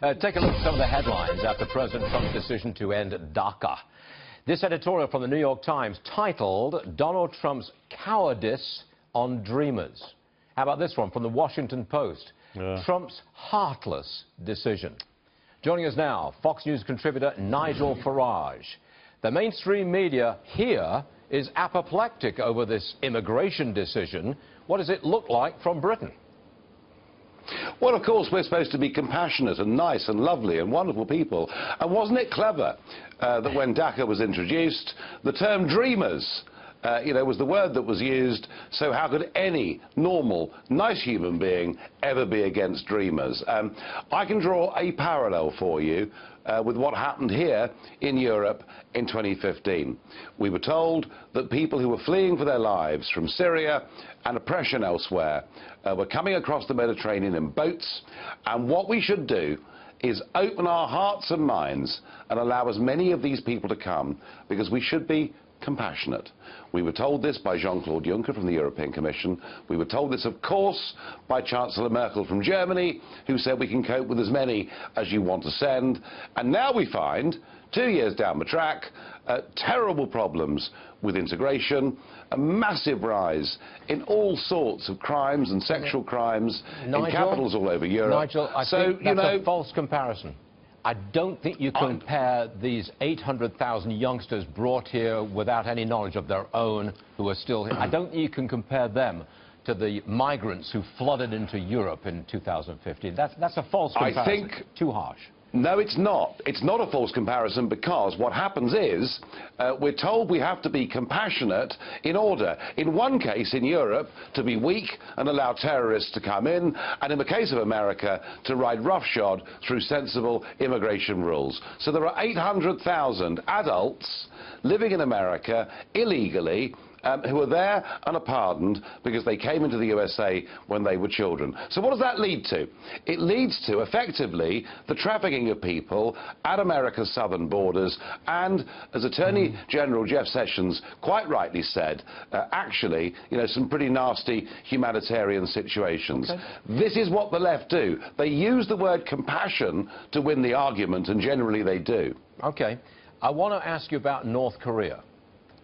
Take a look at some of the headlines after President Trump's decision to end DACA. This editorial from the New York Times titled, "Donald Trump's Cowardice on Dreamers." How about this one from the Washington Post? Trump's heartless decision. Joining us now, Fox News contributor Nigel Farage. The mainstream media here is apoplectic over this immigration decision. What does it look like from Britain? Well, of course, we're supposed to be compassionate and nice and lovely and wonderful people. And wasn't it clever that when DACA was introduced, the term dreamers, was the word that was used? So how could any normal, nice human being ever be against dreamers? I can draw a parallel for you with what happened here in Europe in 2015. We were told that people who were fleeing for their lives from Syria and oppression elsewhere were coming across the Mediterranean in boats, and what we should do is open our hearts and minds and allow as many of these people to come, because we should be compassionate. We were told this by Jean-Claude Juncker from the European Commission. We were told this, of course, by Chancellor Merkel from Germany, who said we can cope with as many as you want to send. And now we find, 2 years down the track, terrible problems with integration, a massive rise in all sorts of crimes and sexual crimes in capitals all over Europe. Nigel, I think that's a false comparison. I don't think you compare these 800,000 youngsters brought here without any knowledge of their own who are still here. I don't think you can compare them to the migrants who flooded into Europe in 2015. That's a false comparison. I think too harsh. No, it's not. It's not a false comparison, because what happens is we're told we have to be compassionate in order, in one case in Europe, to be weak and allow terrorists to come in, and in the case of America, to ride roughshod through sensible immigration rules. So there are 800,000 adults living in America illegally, who are there and are pardoned because they came into the USA when they were children. So what does that lead to? It leads to, effectively, the trafficking of people at America's southern borders, and, as Attorney General Jeff Sessions quite rightly said, actually, some pretty nasty humanitarian situations. Okay. This is what the left do. They use the word compassion to win the argument, and generally they do. Okay. I want to ask you about North Korea.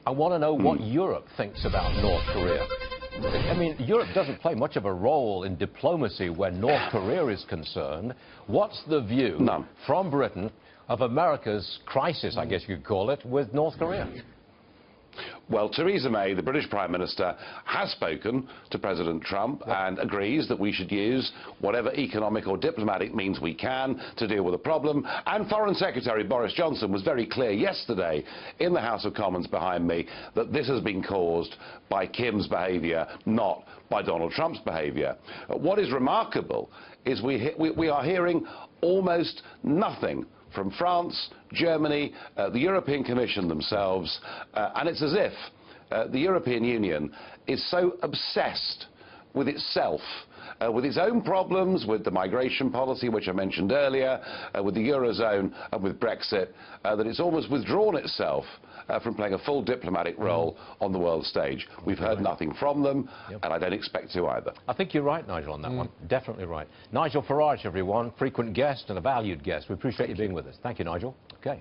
I want to know what Europe thinks about North Korea. I mean, Europe doesn't play much of a role in diplomacy when North Korea is concerned. What's the view from Britain of America's crisis, I guess you could call it, with North Korea? Well, Theresa May, the British Prime Minister, has spoken to President Trump and agrees that we should use whatever economic or diplomatic means we can to deal with the problem. And Foreign Secretary Boris Johnson was very clear yesterday in the House of Commons behind me that this has been caused by Kim's behaviour, not by Donald Trump's behaviour. What is remarkable is we are hearing almost nothing from France, Germany, the European Commission themselves, and it's as if the European Union is so obsessed with itself, with its own problems, with the migration policy, which I mentioned earlier, with the Eurozone and with Brexit, that it's almost withdrawn itself from playing a full diplomatic role on the world stage. We've heard nothing from them, and I don't expect to either. I think you're right, Nigel, on that one. Definitely right. Nigel Farage, everyone, frequent guest and a valued guest. We appreciate you being with us. Thank you, Nigel. Okay.